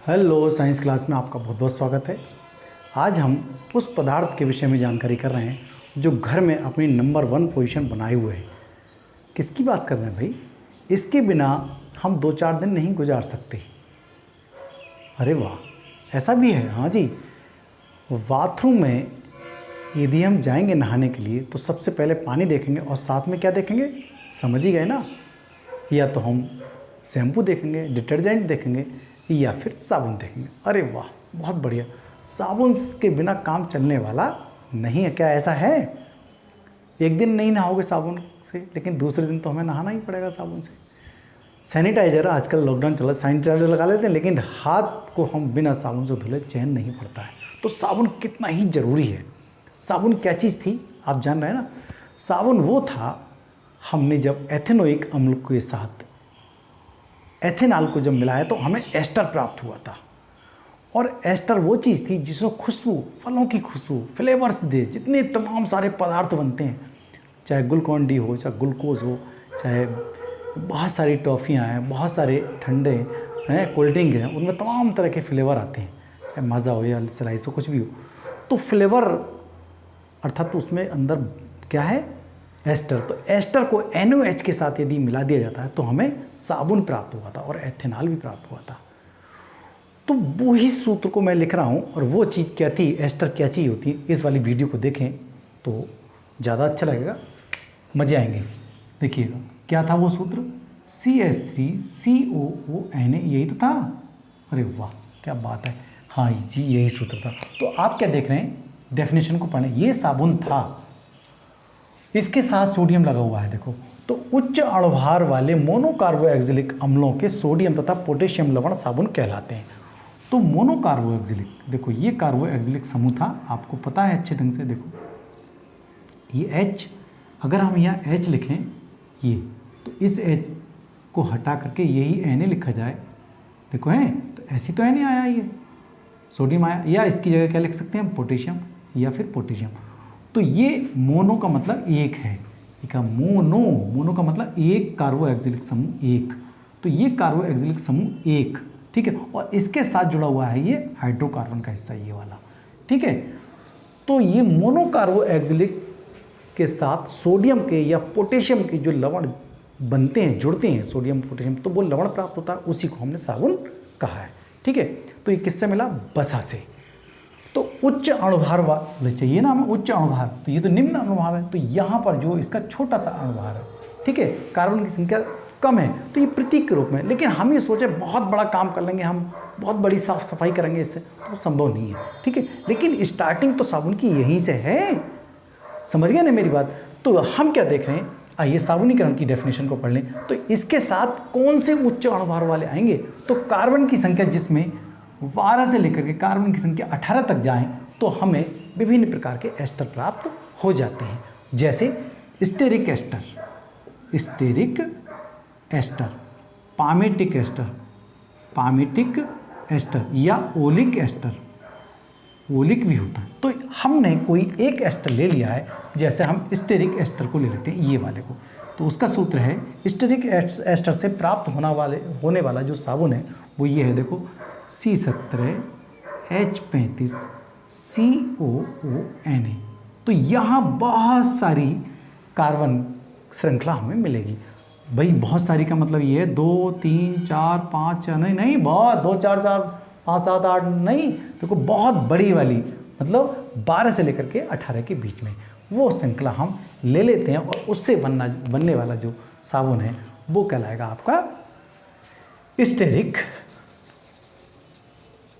Hello, science class में आपका बहुत बहुत स्वागत है। आज हम उस पदार्थ के विषय में जानकारी कर रहे हैं जो घर में अपनी नंबर 1 पोजीशन बनाए हुए है। किसकी बात कर रहे हैं भाई? इसके बिना हम 2-4 दिन नहीं गुजार सकते। अरे वाह, ऐसा भी है? हाँ जी। बाथरूम में यदि हम जाएंगे नहाने के लिए तो सबसे पहले पानी देखेंगे और साथ में क्या देखेंगे? समझ ही गए ना? या तो हम शैम्पू देखेंगे, डिटर्जेंट देखेंगे या फिर साबुन देखेंगे। अरे वाह, बहुत बढ़िया। साबुन के बिना काम चलने वाला नहीं है। क्या ऐसा है? एक दिन नहीं नहाओगे साबुन से, लेकिन दूसरे दिन तो हमें नहाना ही पड़ेगा साबुन से। सैनिटाइज़र, आजकल लॉकडाउन चला, सैनिटाइज़र लगा लेते हैं, लेकिन हाथ को हम बिना साबुन से धुले चैन नहीं पड़ता है। तो साबुन कितना ही ज़रूरी है। साबुन क्या चीज़ थी आप जान रहे हैं ना? साबुन वो था, हमने जब एथेनोइक अम्ल के साथ एथेनॉल को जब मिलाया तो हमें एस्टर प्राप्त हुआ था। और एस्टर वो चीज़ थी जिसमें खुशबू, फलों की खुशबू, फ्लेवर्स दे, जितने तमाम सारे पदार्थ बनते हैं, चाहे ग्लूकॉन डी हो, चाहे ग्लूकोज हो, चाहे बहुत सारी टॉफ़ियाँ हैं, बहुत सारे ठंडे हैं, कोल्ड ड्रिंक हैं, उनमें तमाम तरह के फ्लेवर आते हैं, चाहे माज़ा हो या स्लाइस हो, कुछ भी हो। तो फ्लेवर अर्थात तो उसमें अंदर क्या है? एस्टर। तो एस्टर को NaOH के साथ यदि मिला दिया जाता है तो हमें साबुन प्राप्त हुआ था और एथेनॉल भी प्राप्त हुआ था। तो वो ही सूत्र को मैं लिख रहा हूँ। और वो चीज़ क्या थी, एस्टर क्या चीज़ होती है, इस वाली वीडियो को देखें तो ज़्यादा अच्छा लगेगा, मज़े आएंगे। देखिएगा क्या था वो सूत्र, CH3COONA, यही तो था। अरे वाह, क्या बात है। हाँ जी, यही सूत्र था। तो आप क्या देख रहे हैं? डेफिनेशन को पढ़ें। ये साबुन था, इसके साथ सोडियम लगा हुआ है। देखो, तो उच्च अणुभार वाले मोनोकार्बोक्सिलिक अम्लों के सोडियम तथा पोटेशियम लवण साबुन कहलाते हैं। तो मोनोकार्बोक्सिलिक, देखो ये कार्बोक्सिलिक समूह था, आपको पता है अच्छे ढंग से। देखो ये H, अगर हम यहाँ H लिखें ये, तो इस H को हटा करके यही Na लिखा जाए। देखो है, तो ऐसी तो Na आया, ये सोडियम आया, या इसकी जगह क्या लिख सकते हैं हम? पोटेशियम या फिर पोटेशियम। तो ये मोनो का मतलब एक है, एक मोनो का मतलब एक कार्बोक्सिलिक समूह एक। तो ये कार्बोक्सिलिक समूह एक, ठीक है। और इसके साथ जुड़ा हुआ है ये हाइड्रोकार्बन का हिस्सा, ये वाला, ठीक है। तो ये मोनो कार्बोक्सिलिक के साथ सोडियम के या पोटेशियम के जो लवण बनते हैं, जुड़ते हैं, सोडियम पोटेशियम, तो वो लवण प्राप्त होता है, उसी को हमने साबुन कहा है, ठीक है। तो ये किससे मिला? बसा से। तो उच्च अणुभार वाले चाहिए ना हमें, उच्च अणुभार, तो ये तो निम्न अणुभार है। तो यहाँ पर जो इसका छोटा सा अणुभार है, ठीक है, कार्बन की संख्या कम है, तो ये प्रतीक के रूप में। लेकिन हम ये सोचे बहुत बड़ा काम कर लेंगे, हम बहुत बड़ी साफ सफाई करेंगे इससे, तो संभव नहीं है, ठीक है। लेकिन स्टार्टिंग तो साबुन की यहीं से है, समझ गए ना मेरी बात? तो हम क्या देख रहे हैं, आइए साबुनीकरण की डेफिनेशन को पढ़ लें। तो इसके साथ कौन से उच्च अणुभार वाले आएंगे? तो कार्बन की संख्या जिसमें 12 से लेकर के कार्बन की संख्या 18 तक जाएं, तो हमें विभिन्न प्रकार के एस्टर प्राप्त हो जाते हैं, जैसे स्टेरिक एस्टर, पामेटिक एस्टर या ओलिक एस्टर, ओलिक भी होता है। तो हमने कोई एक एस्टर ले लिया है, जैसे हम स्टेरिक एस्टर को ले लेते हैं, ये वाले को। तो उसका सूत्र है, स्टेरिक एस्टर से प्राप्त होने वाला जो साबुन है वो ये है, देखो, C17H35COONA। तो यहाँ बहुत सारी कार्बन श्रृंखला हमें मिलेगी। भाई बहुत सारी का मतलब ये है 2, 3, 4, 5, 6, नहीं बहुत, 2, 4, 5, 7, 8 नहीं, देखो बहुत बड़ी वाली, मतलब 12 से लेकर के 18 के बीच में वो श्रृंखला हम ले लेते हैं, और उससे बनने वाला जो साबुन है वो कहलाएगा आपका स्टेरिक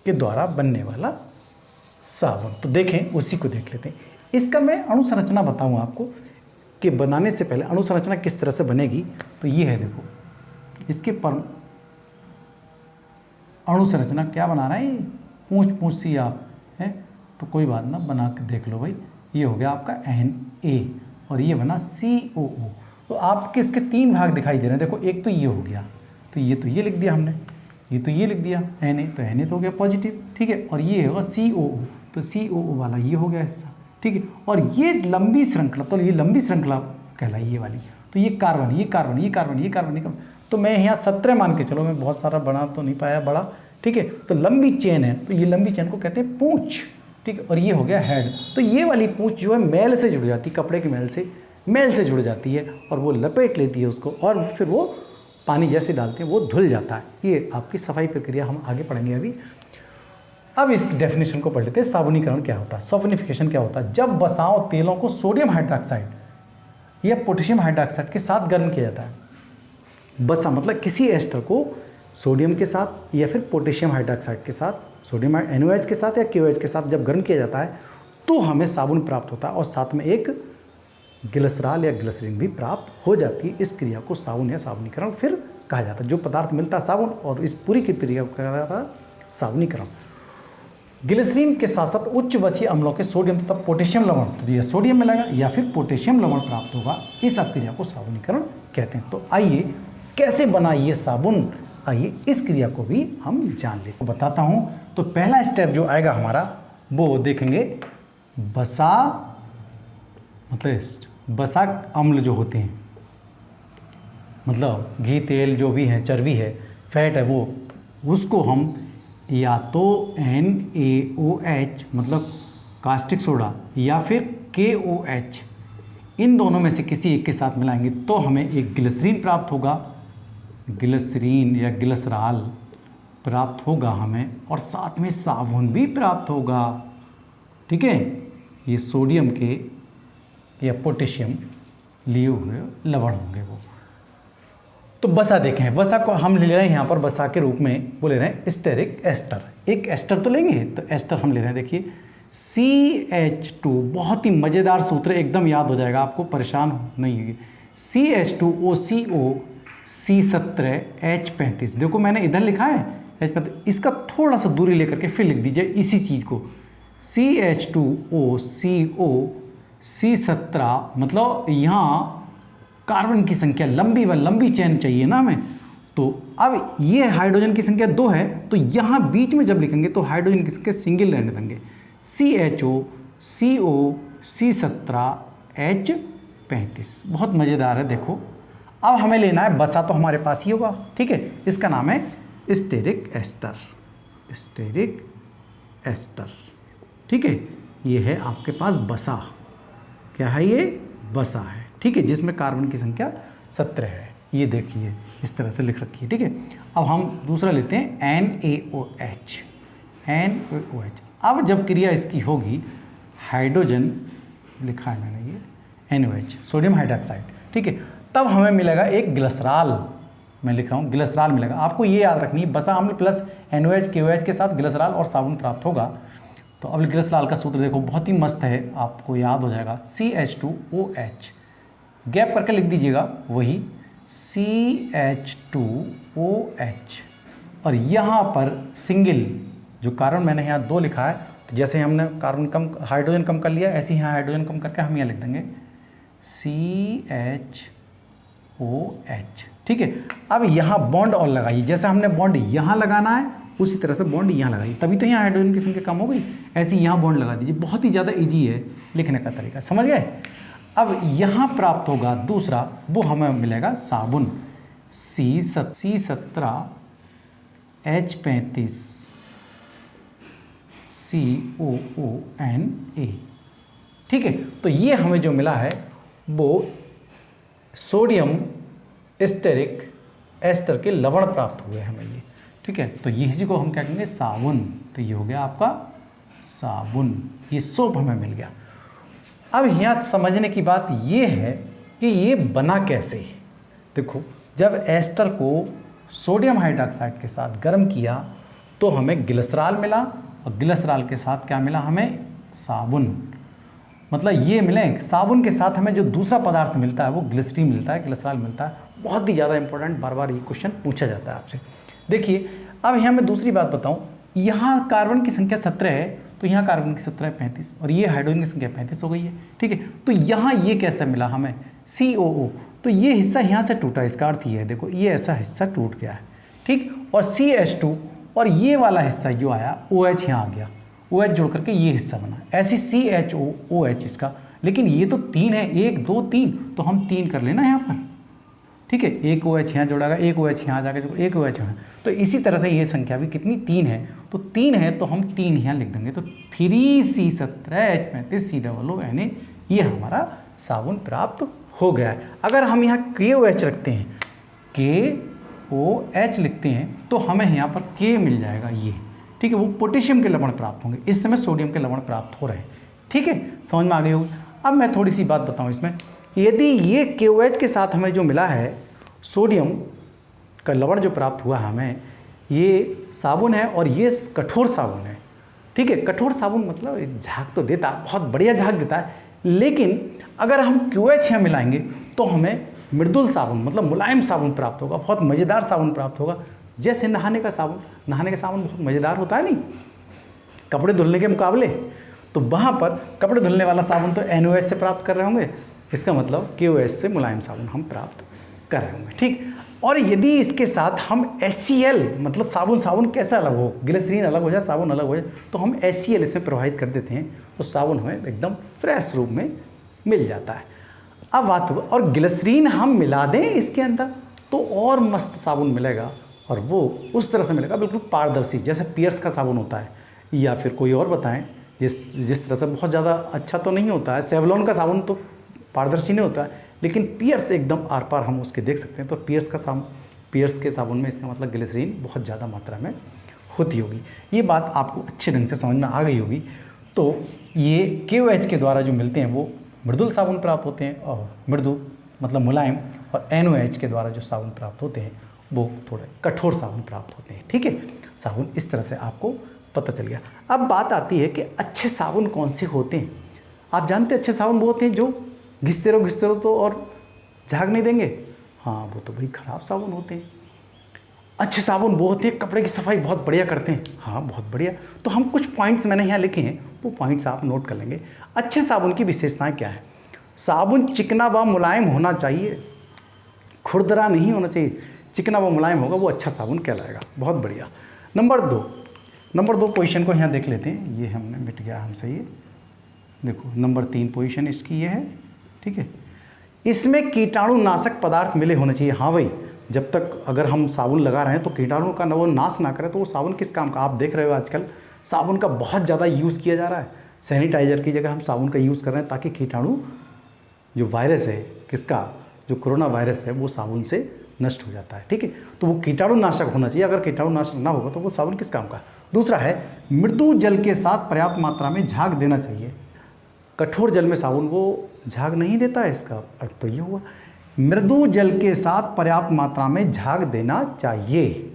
के द्वारा बनने वाला साबुन। तो देखें, उसी को देख लेते हैं। इसका मैं अणुसंरचना बताऊं आपको कि बनाने से पहले अणुसंरचना किस तरह से बनेगी। तो ये है, देखो, इसके पर अणुसंरचना क्या बना रहा है, ये पूछ सी आप है, तो कोई बात ना, बना के देख लो भाई। ये हो गया आपका Na और ये बना COO। तो आपके इसके 3 भाग दिखाई दे रहे हैं। देखो, एक तो ये हो गया, तो ये लिख दिया हमने, ये तो ये लिख दिया Na, तो Na तो हो गया पॉजिटिव, ठीक है। और ये होगा COO, तो COO वाला ये हो गया हिस्सा, ठीक है। और ये लंबी श्रृंखला, तो ये लंबी श्रृंखला कहलाई ये वाली। तो ये कार्बन, ये कार्बन, ये कार्बन, ये कार्बन, ये कार्बन। तो मैं यहाँ 17 मान के चलो, मैं बहुत सारा बना तो नहीं पाया बड़ा, ठीक है। तो लंबी चेन है, तो ये लंबी चेन को कहते हैं पूंछ, ठीक है। और ये हो गया हेड। तो ये वाली पूंछ जो है मैल से जुड़ जाती है, कपड़े के मैल से जुड़ जाती है और वो लपेट लेती है उसको, और फिर वो पानी जैसे डालते हैं वो धुल जाता है। ये आपकी सफाई प्रक्रिया हम आगे पढ़ेंगे अभी। अब इस डेफिनेशन को पढ़ लेते हैं। साबुनीकरण क्या होता है, सॉफ्टनिफिकेशन क्या होता है। जब बसाव तेलों को सोडियम हाइड्रोक्साइड या पोटेशियम हाइड्रोक्साइड के साथ गर्म किया जाता है। बसा मतलब किसी एस्टर को सोडियम के साथ या फिर पोटेशियम हाइड्रोक्साइड के साथ, सोडियम NaOH के साथ या KOH के साथ जब गर्म किया जाता है तो हमें साबुन प्राप्त होता है, और साथ में एक ग्लिसरॉल या ग्लिसरीन भी प्राप्त हो जाती है। इस क्रिया को साबुन या साबुनीकरण फिर कहा जाता है। जो पदार्थ मिलता है साबुन, और इस पूरी की क्रिया को कहा जाता है साबुनीकरण। ग्लिसरीन के साथ साथ उच्च वसीय अम्लों के सोडियम तथा पोटेशियम लवण, तो ये सोडियम मिलेगा या फिर पोटेशियम लवण प्राप्त होगा। इस क्रिया को साबुनीकरण कहते हैं। तो आइए कैसे बना ये साबुन, आइए इस क्रिया को भी हम जान लेते हैं। बताता हूँ। तो पहला स्टेप जो आएगा हमारा वो देखेंगे, बसा मतलब बसा अम्ल जो होते हैं, मतलब घी तेल जो भी है, चर्बी है, फैट है, वो उसको हम या तो NaOH मतलब कास्टिक सोडा या फिर KOH, इन दोनों में से किसी एक के साथ मिलाएंगे तो हमें एक ग्लिसरीन प्राप्त होगा, ग्लिसरीन या ग्लिसरॉल प्राप्त होगा हमें, और साथ में साबुन भी प्राप्त होगा, ठीक है। ये सोडियम के या पोटेशियम लिए हुए लवण होंगे वो। तो बसा देखें, बसा को हम ले रहे हैं यहाँ पर बसा के रूप में, वो ले रहे हैं स्टेरिक एस्टर। एक एस्टर तो लेंगे, तो एस्टर हम ले रहे हैं, देखिए CH2, बहुत ही मज़ेदार सूत्र, एकदम याद हो जाएगा आपको, परेशान नहीं होगी। CH2OCO C17H35। देखो मैंने इधर लिखा है H35, इसका थोड़ा सा दूरी लेकर के फिर लिख दीजिए इसी चीज़ को, CH2OCO C17, मतलब यहाँ कार्बन की संख्या लंबी चेन चाहिए ना हमें। तो अब ये हाइड्रोजन की संख्या 2 है, तो यहाँ बीच में जब लिखेंगे तो हाइड्रोजन की संख्या सिंगल रहने देंगे, CHO C17H35। बहुत मज़ेदार है। देखो अब हमें लेना है बसा, तो हमारे पास ही होगा, ठीक है। इसका नाम है स्टेरिक एस्टर, स्टेरिक एस्टर, ठीक है। ये है आपके पास बसा, क्या है ये, बसा है, ठीक है, जिसमें कार्बन की संख्या 17 है। ये देखिए इस तरह से लिख रखी है, ठीक है। अब हम दूसरा लेते हैं NaOH। अब जब क्रिया इसकी होगी, हाइड्रोजन लिखा है मैंने ये NaOH, सोडियम हाइड्रोक्साइड, ठीक है, तब हमें मिलेगा एक ग्लिसरॉल, मैं लिख रहा हूँ ग्लिसरॉल मिलेगा। आपको ये याद रखनी है, बसा अम्ल प्लस NaOH KOH के साथ ग्लिसरॉल और साबुन प्राप्त होगा। तो अब ग्लिसरॉल का सूत्र देखो, बहुत ही मस्त है, आपको याद हो जाएगा, CH2OH, गैप करके लिख दीजिएगा, वही CH2OH, और यहाँ पर सिंगल जो कार्बन मैंने यहाँ 2 लिखा है, तो जैसे हमने कार्बन कम, हाइड्रोजन कम कर लिया, ऐसे ही यहाँ हाइड्रोजन कम करके हम यहाँ लिख देंगे CHOH, ठीक है। अब यहाँ बॉन्ड और लगाइए, जैसे हमने बॉन्ड यहाँ लगाना है उसी तरह से बॉन्ड यहाँ लगाइए, तभी तो यहाँ हाइड्रोजन की संख्या कम हो गई। ऐसे यहाँ बॉन्ड लगा दीजिए, बहुत ही ज़्यादा इजी है लिखने का तरीका, समझ गए। अब यहाँ प्राप्त होगा दूसरा, वो हमें मिलेगा साबुन, C17H35 COONA, ठीक है। तो ये हमें जो मिला है वो सोडियम स्टेरिक एस्टर के लवण प्राप्त हुए हमें ये, ठीक है। तो ये इसी को हम क्या कहेंगे, साबुन। तो ये हो गया आपका साबुन, ये सोप हमें मिल गया। अब यहाँ समझने की बात ये है कि ये बना कैसे। देखो जब एस्टर को सोडियम हाइड्रोक्साइड के साथ गर्म किया तो हमें ग्लिसरॉल मिला, और ग्लिसरॉल के साथ क्या मिला हमें, साबुन। मतलब ये मिले, साबुन के साथ हमें जो दूसरा पदार्थ मिलता है वो ग्लिसरीन मिलता है, ग्लिसरॉल मिलता है। बहुत ही ज़्यादा इंपॉर्टेंट, बार बार ये क्वेश्चन पूछा जाता है आपसे। देखिए अब यहाँ मैं दूसरी बात बताऊँ, यहाँ कार्बन की संख्या 17 है, तो यहाँ कार्बन की 17 है 35, और ये हाइड्रोजन की संख्या 35 हो गई है, ठीक है। तो यहाँ ये कैसे मिला हमें, COO, तो ये हिस्सा यहाँ से टूटा, इसका अर्थ ये है, देखो ये ऐसा हिस्सा टूट गया है, ठीक। और CH2 और ये वाला हिस्सा जो आया OH यहाँ आ गया, OH जोड़ करके ये हिस्सा बना, ऐसी CHOOH इसका। लेकिन ये तो 3 है, 1 2 3, तो हम 3 कर लेना यहाँ पर, ठीक है, एक OH यहाँ जोड़ेगा, एक OH यहाँ जाकर एक OH यहाँ, तो इसी तरह से ये संख्या भी कितनी 3 है, तो 3 है तो हम 3 यहाँ लिख देंगे, तो 3C17H35COO ये हमारा साबुन प्राप्त हो गया है। अगर हम यहाँ KOH रखते हैं, KOH लिखते हैं तो हमें यहाँ पर K मिल जाएगा ये, ठीक है, वो पोटेशियम के लवण प्राप्त होंगे, इस समय सोडियम के लवण प्राप्त हो रहे हैं। ठीक है, समझ में आ गई होगी। अब मैं थोड़ी सी बात बताऊँ इसमें, यदि ये KOH के साथ हमें जो मिला है सोडियम का लवण जो प्राप्त हुआ है हमें, ये साबुन है और ये कठोर साबुन है। ठीक है, कठोर साबुन मतलब झाग तो देता है, बहुत बढ़िया झाग देता है, लेकिन अगर हम QH यहाँ मिलाएंगे तो हमें मृदुल साबुन मतलब मुलायम साबुन प्राप्त होगा, बहुत मज़ेदार साबुन प्राप्त होगा। जैसे नहाने का साबुन बहुत मज़ेदार होता है नहीं, कपड़े धुलने के मुकाबले, तो वहाँ पर कपड़े धुलने वाला साबुन तो NOH से प्राप्त कर रहे होंगे, इसका मतलब KOH से मुलायम साबुन हम प्राप्त कर रहे होंगे। ठीक, और यदि इसके साथ हम HCl मतलब साबुन कैसा अलग हो, ग्लिसरीन अलग हो जाए, साबुन अलग हो जाए, तो हम HCl इसे प्रवाहित कर देते हैं, तो साबुन हमें एकदम फ्रेश रूप में मिल जाता है। अब बात हो, और ग्लिसरीन हम मिला दें इसके अंदर तो और मस्त साबुन मिलेगा, और वो उस तरह से मिलेगा बिल्कुल पारदर्शी, जैसे पियर्स का साबुन होता है, या फिर कोई और बताएं जिस तरह से बहुत ज़्यादा अच्छा तो नहीं होता है, सेवलॉन का साबुन तो पारदर्शी नहीं होता है, लेकिन पियर्स एकदम आर पार हम उसके देख सकते हैं। तो पियर्स के साबुन में इसका मतलब ग्लिसरीन बहुत ज़्यादा मात्रा में होती होगी। ये बात आपको अच्छे ढंग से समझ में आ गई होगी। तो ये KOH के द्वारा जो मिलते हैं वो मृदुल साबुन प्राप्त होते हैं, और मृदु मतलब मुलायम, और NOH के द्वारा जो साबुन प्राप्त होते हैं वो थोड़े कठोर साबुन प्राप्त होते हैं। ठीक है, साबुन इस तरह से आपको पता चल गया। अब बात आती है कि अच्छे साबुन कौन से होते हैं। आप जानते हैं अच्छे साबुन वो होते हैं जो घिसते रहो तो और झाग नहीं देंगे। हाँ, वो तो भाई ख़राब साबुन होते हैं। अच्छे साबुन वो होते हैं कपड़े की सफाई बहुत बढ़िया करते हैं। हाँ, बहुत बढ़िया। तो हम कुछ पॉइंट्स मैंने यहाँ लिखे हैं, वो पॉइंट्स आप नोट कर लेंगे। अच्छे साबुन की विशेषताएं क्या है? साबुन चिकना व मुलायम होना चाहिए, खुरदरा नहीं होना चाहिए। चिकना व मुलायम होगा वो अच्छा साबुन कहलाएगा। बहुत बढ़िया। नंबर दो पोजीशन को यहाँ देख लेते हैं। ये हमने मिट गया हमसे ये। देखो नंबर 3 पोजीशन इसकी ये है। ठीक है, इसमें कीटाणुनाशक पदार्थ मिले होने चाहिए। हाँ भाई, जब तक अगर हम साबुन लगा रहे हैं तो कीटाणु का वो नाश ना करें तो वो साबुन किस काम का? आप देख रहे हो आजकल साबुन का बहुत ज़्यादा यूज़ किया जा रहा है। सैनिटाइज़र की जगह हम साबुन का यूज़ कर रहे हैं ताकि कीटाणु जो वायरस है, किसका, जो कोरोना वायरस है, वो साबुन से नष्ट हो जाता है। ठीक है, तो वो कीटाणुनाशक होना चाहिए। अगर कीटाणुनाशक ना होगा तो वो साबुन किस काम का? दूसरा है मृदु जल के साथ पर्याप्त मात्रा में झाग देना चाहिए। कठोर जल में साबुन वो झाग नहीं देता है, इसका अर्थ तो ये हुआ। मृदु जल के साथ पर्याप्त मात्रा में झाग देना चाहिए,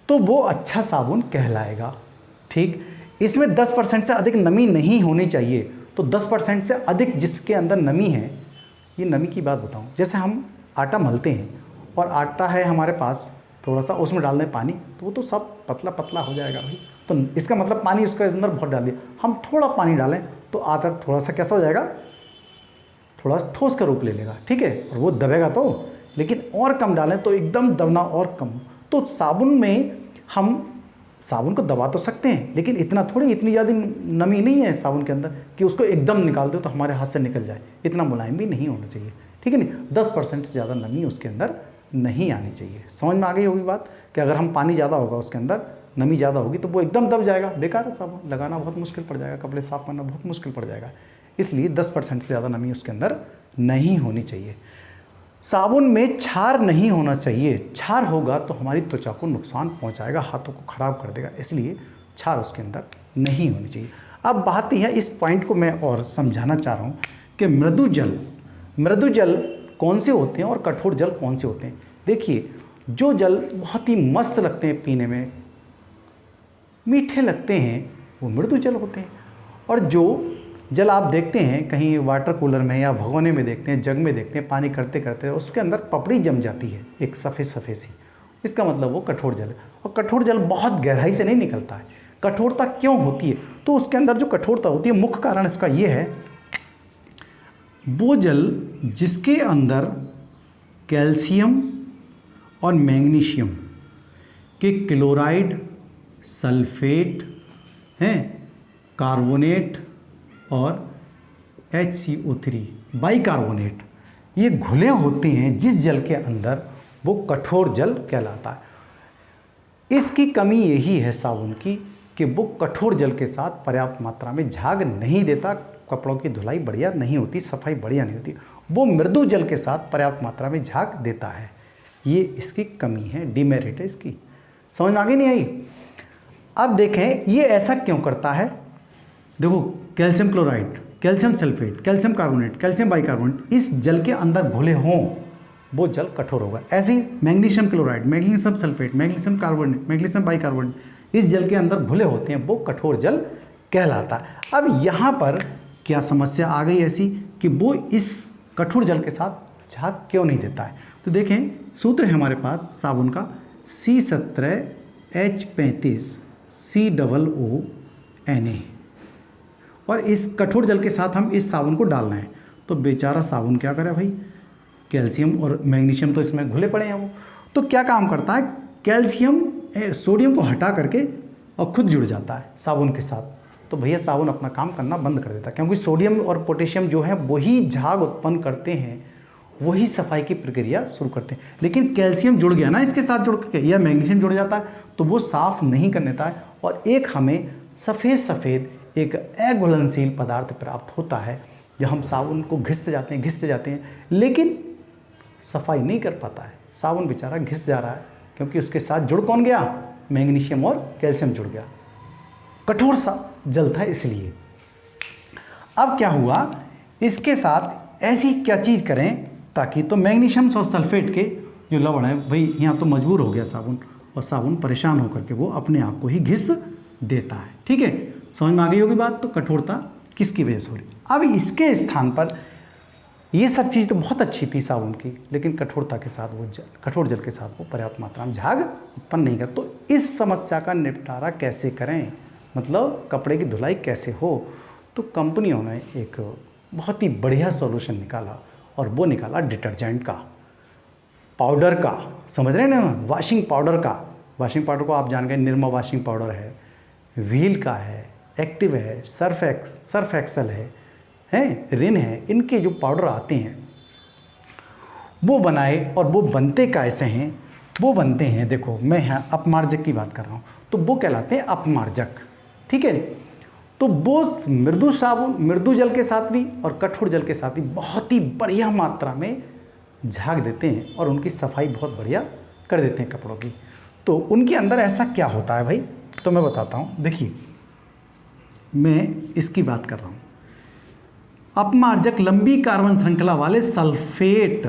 तो वो अच्छा साबुन कहलाएगा। ठीक, इसमें 10% से अधिक नमी नहीं होनी चाहिए। तो 10% से अधिक जिसके अंदर नमी है, ये नमी की बात बताऊं, जैसे हम आटा मलते हैं और आटा है हमारे पास, थोड़ा सा उसमें डाल दें पानी तो वो तो सब पतला पतला हो जाएगा भाई। तो इसका मतलब पानी उसके अंदर बहुत डाल दिया। हम थोड़ा पानी डालें तो आटा थोड़ा सा कैसा हो जाएगा, थोड़ा ठोस का रूप ले लेगा। ठीक है, और वो दबेगा तो, लेकिन और कम डालें तो एकदम दबना और कम। तो साबुन में हम साबुन को दबा तो सकते हैं, लेकिन इतना थोड़ी, इतनी ज़्यादा नमी नहीं है साबुन के अंदर कि उसको एकदम निकाल दो तो हमारे हाथ से निकल जाए। इतना मुलायम भी नहीं होना चाहिए। ठीक है नहीं, 10% से ज़्यादा नमी उसके अंदर नहीं आनी चाहिए। समझ में आ गई होगी बात कि अगर हम पानी ज़्यादा होगा उसके अंदर, नमी ज़्यादा होगी तो वो एकदम दब जाएगा, बेकार है साबुन, लगाना बहुत मुश्किल पड़ जाएगा, कपड़े साफ़ करना बहुत मुश्किल पड़ जाएगा। इसलिए 10% से ज़्यादा नमी उसके अंदर नहीं होनी चाहिए। साबुन में क्षार नहीं होना चाहिए। क्षार होगा तो हमारी त्वचा को नुकसान पहुंचाएगा, हाथों को ख़राब कर देगा, इसलिए क्षार उसके अंदर नहीं होनी चाहिए। अब बात यह है, इस पॉइंट को मैं और समझाना चाह रहा हूँ कि मृदु जल कौन से होते हैं और कठोर जल कौन से होते हैं। देखिए, जो जल बहुत ही मस्त लगते हैं पीने में, मीठे लगते हैं, वो मृदु जल होते हैं। और जो जल आप देखते हैं कहीं वाटर कूलर में या भगोने में देखते हैं, जग में देखते हैं, पानी करते करते उसके अंदर पपड़ी जम जाती है, एक सफ़ेद सी, इसका मतलब वो कठोर जल है। और कठोर जल बहुत गहराई से नहीं निकलता है। कठोरता क्यों होती है? तो उसके अंदर जो कठोरता होती है, मुख्य कारण इसका ये है, वो जल जिसके अंदर कैल्शियम और मैग्नीशियम के क्लोराइड, सल्फेट हैं, कार्बोनेट और HCO3 बाइकार्बोनेट, ये घुले होते हैं जिस जल के अंदर, वो कठोर जल कहलाता है। इसकी कमी यही है साबुन की कि वो कठोर जल के साथ पर्याप्त मात्रा में झाग नहीं देता, कपड़ों की धुलाई बढ़िया नहीं होती, सफाई बढ़िया नहीं होती। वो मृदु जल के साथ पर्याप्त मात्रा में झाग देता है, ये इसकी कमी है, डिमेरिट है इसकी। समझ में आगे नहीं आई? अब देखें ये ऐसा क्यों करता है। देखो calcium chloride, calcium sulphate, calcium carbonate, calcium bicarbonate इस जल के अंदर घुले हों वो जल कठोर होगा। ऐसे ही magnesium chloride, magnesium sulphate, magnesium carbonate, magnesium bicarbonate इस जल के अंदर घुले होते हैं, वो कठोर जल कहलाता है। अब यहाँ पर क्या समस्या आ गई ऐसी कि वो इस कठोर जल के साथ झाग क्यों नहीं देता है। तो देखें सूत्र है हमारे पास साबुन का C17H35 COO Na, और इस कठोर जल के साथ हम इस साबुन को डालना है। तो बेचारा साबुन क्या करे भाई, कैल्शियम और मैग्नीशियम तो इसमें घुले पड़े हैं वो, तो क्या काम करता है, कैल्शियम सोडियम को हटा करके और खुद जुड़ जाता है साबुन के साथ। तो भैया साबुन अपना काम करना बंद कर देता है, क्योंकि सोडियम और पोटेशियम जो है वही झाग उत्पन्न करते हैं, वही सफाई की प्रक्रिया शुरू करते हैं। लेकिन कैल्शियम जुड़ गया ना इसके साथ जुड़ के, या मैग्नीशियम जुड़ जाता है तो वो साफ नहीं कर देता है, और एक हमें सफ़ेद सफ़ेद एक अघुलनशील पदार्थ प्राप्त होता है। जब हम साबुन को घिसते जाते हैं लेकिन सफाई नहीं कर पाता है, साबुन बेचारा घिस जा रहा है, क्योंकि उसके साथ जुड़ कौन गया, मैग्नीशियम और कैल्शियम जुड़ गया, कठोर सा जल था इसलिए। अब क्या हुआ, इसके साथ ऐसी क्या चीज़ करें ताकि, तो मैग्नीशियम और सल्फेट के जो लवण है भाई यहाँ तो मजबूर हो गया साबुन, और साबुन परेशान होकर के वो अपने आप को ही घिस देता है। ठीक है, समझ में आ गई होगी बात। तो कठोरता किसकी वजह से हो रही। अब इसके स्थान पर ये सब चीज़ तो बहुत अच्छी थी साबुन की, लेकिन कठोरता के साथ वो कठोर जल के साथ वो पर्याप्त मात्रा में झाग उत्पन्न नहीं कर। तो इस समस्या का निपटारा कैसे करें, मतलब कपड़े की धुलाई कैसे हो। तो कंपनियों ने एक बहुत ही बढ़िया सॉल्यूशन निकाला, और वो निकाला डिटर्जेंट का, पाउडर का, समझ रहे हैं ना, वॉशिंग पाउडर का। वॉशिंग पाउडर को आप जान गए, निरमा वॉशिंग पाउडर है, व्हील का है, एक्टिव है, सर्फ एक्सल है, रिन है, इनके जो पाउडर आते हैं वो बनाए, और वो बनते कैसे हैं, वो बनते हैं, देखो मैं यहाँ अपमार्जक की बात कर रहा हूँ, तो वो कहलाते हैं अपमार्जक। ठीक है, तो वो मृदु साबुन, मृदु जल के साथ भी और कठोर जल के साथ भी बहुत ही बढ़िया मात्रा में झाग देते हैं, और उनकी सफाई बहुत बढ़िया कर देते हैं कपड़ों की। तो उनके अंदर ऐसा क्या होता है भाई, तो मैं बताता हूँ। देखिए मैं इसकी बात कर रहा हूँ, अपमार्जक लंबी कार्बन श्रृंखला वाले सल्फेट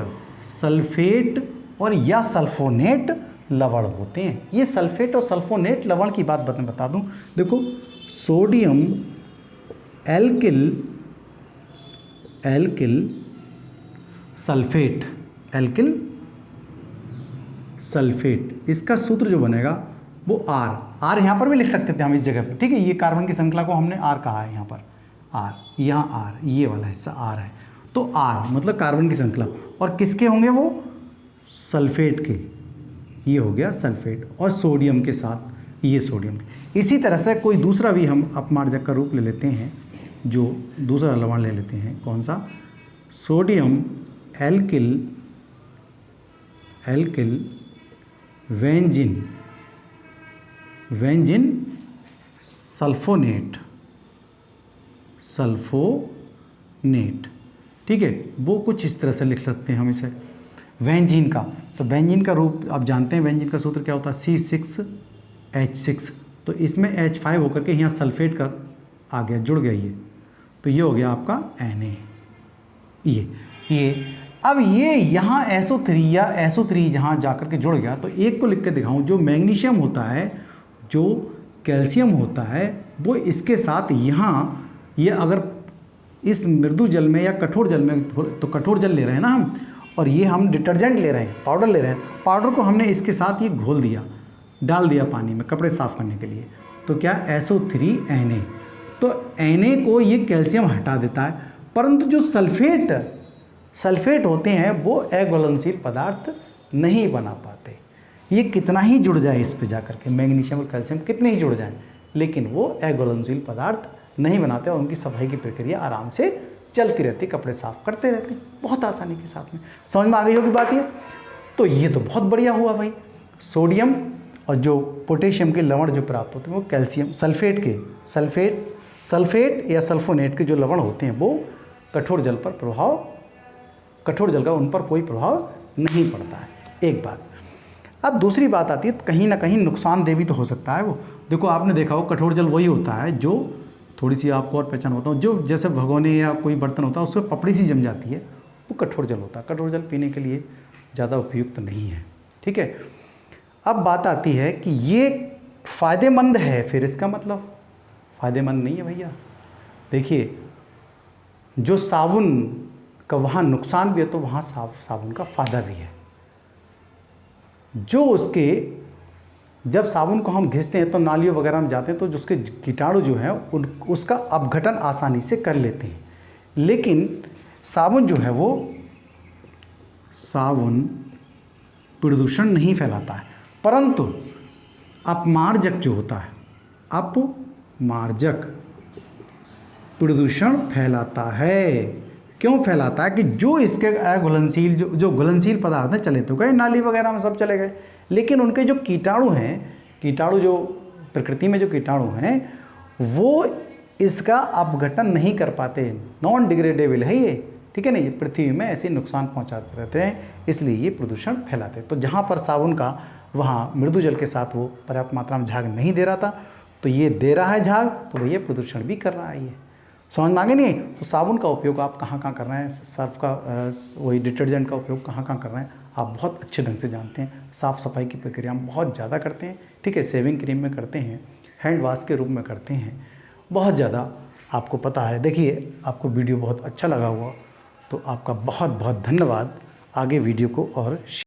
और या सल्फोनेट लवण होते हैं। ये सल्फेट और सल्फोनेट लवण की बात बता दूं, देखो सोडियम एल्किल सल्फेट, इसका सूत्र जो बनेगा वो आर यहाँ पर भी लिख सकते थे हम इस जगह पे। ठीक है, ये कार्बन की श्रृंखला को हमने आर कहा है, यहाँ पर आर, यहाँ आर, ये वाला हिस्सा आर है। तो आर मतलब कार्बन की श्रृंखला, और किसके होंगे वो, सल्फेट के, ये हो गया सल्फेट, और सोडियम के साथ ये सोडियम। इसी तरह से कोई दूसरा भी हम अपमार्जक का रूप ले लेते हैं, जो दूसरा लवण ले लेते हैं, कौन सा, सोडियम एल्किल वेंजिन सल्फोनेट। ठीक है, वो कुछ इस तरह से लिख सकते हैं हम इसे, वेंजीन का। तो वेंजीन का रूप आप जानते हैं, वेंजीन का सूत्र क्या होता है, C6H6। तो इसमें H5 होकर के यहाँ सल्फेट का आ गया, जुड़ गया ये, तो ये हो गया आपका Na। ये अब ये यहाँ SO3 या SO3 जहाँ जाकर के जुड़ गया, तो एक को लिख के दिखाऊँ, जो मैग्नीशियम होता है, जो कैल्शियम होता है, वो इसके साथ यहाँ, ये अगर इस मृदु जल में या कठोर जल में, तो कठोर जल ले रहे हैं ना हम, और ये हम डिटर्जेंट ले रहे हैं, पाउडर ले रहे हैं, पाउडर को हमने इसके साथ ये घोल दिया, डाल दिया पानी में कपड़े साफ़ करने के लिए, तो क्या SO3Na। तो Na को ये कैल्शियम हटा देता है, परंतु जो सल्फेट होते हैं वो अघुलनशील पदार्थ नहीं बना पाते। ये कितना ही जुड़ जाए इस पे जाकर के, मैग्नीशियम और कैल्शियम कितने ही जुड़ जाएं, लेकिन वो अघुलनशील पदार्थ नहीं बनाते, और उनकी सफाई की प्रक्रिया आराम से चलती रहती, कपड़े साफ करते रहते, बहुत आसानी के साथ में। समझ में आ गई होगी बात ये। तो ये तो बहुत बढ़िया हुआ भाई, सोडियम और जो पोटेशियम के लवण जो प्राप्त होते हैं वो कैल्शियम सल्फेट या सल्फोनेट के जो लवण होते हैं वो कठोर जल का उन पर कोई प्रभाव नहीं पड़ता है, एक बात। अब दूसरी बात आती है, कहीं ना कहीं नुकसानदेह भी तो हो सकता है वो। देखो आपने देखा हो कठोर जल वही होता है जो, थोड़ी सी आपको और पहचान होता हूँ, जो जैसे भगोने या कोई बर्तन होता है उसमें पपड़ी सी जम जाती है, वो कठोर जल होता है। कठोर जल पीने के लिए ज़्यादा उपयुक्त नहीं है, ठीक है। अब बात आती है कि ये फ़ायदेमंद है, फिर इसका मतलब फ़ायदेमंद नहीं है भैया। देखिए जो साबुन का वहाँ नुकसान भी है तो वहाँ साबुन का फ़ायदा भी है। जो उसके, जब साबुन को हम घिसते हैं तो नालियों वगैरह में जाते हैं तो उसके कीटाणु जो हैं उसका अपघटन आसानी से कर लेते हैं। लेकिन साबुन जो है वो साबुन प्रदूषण नहीं फैलाता है, परंतु अपमार्जक जो होता है, अपमार्जक प्रदूषण फैलाता है। क्यों फैलाता है कि जो इसके घुलनशील जो घुलनशील पदार्थ हैं चले तो गए नाली वगैरह में सब चले गए, लेकिन उनके जो कीटाणु हैं, कीटाणु जो प्रकृति में जो कीटाणु हैं वो इसका अपघटन नहीं कर पाते, नॉन डिग्रेडेबल है ये, ठीक है ना। ये पृथ्वी में ऐसे नुकसान पहुंचाते रहते हैं, इसलिए ये प्रदूषण फैलाते हैं। तो जहाँ पर साबुन का वहाँ मृदु जल के साथ वो पर्याप्त मात्रा में झाग नहीं दे रहा था, तो ये दे रहा है झाग, तो भैया प्रदूषण भी कर रहा है ये। समझ में आ गया नहीं? तो साबुन का उपयोग आप कहाँ कहाँ कर रहे हैं, सर्फ का वही डिटर्जेंट का उपयोग कहाँ कहाँ कर रहे हैं, आप बहुत अच्छे ढंग से जानते हैं। साफ़ सफाई की प्रक्रिया हम बहुत ज़्यादा करते हैं, ठीक है। सेविंग क्रीम में करते हैं, हैंड वॉश के रूप में करते हैं, बहुत ज़्यादा आपको पता है। देखिए आपको वीडियो बहुत अच्छा लगा हुआ तो आपका बहुत बहुत धन्यवाद। आगे वीडियो को और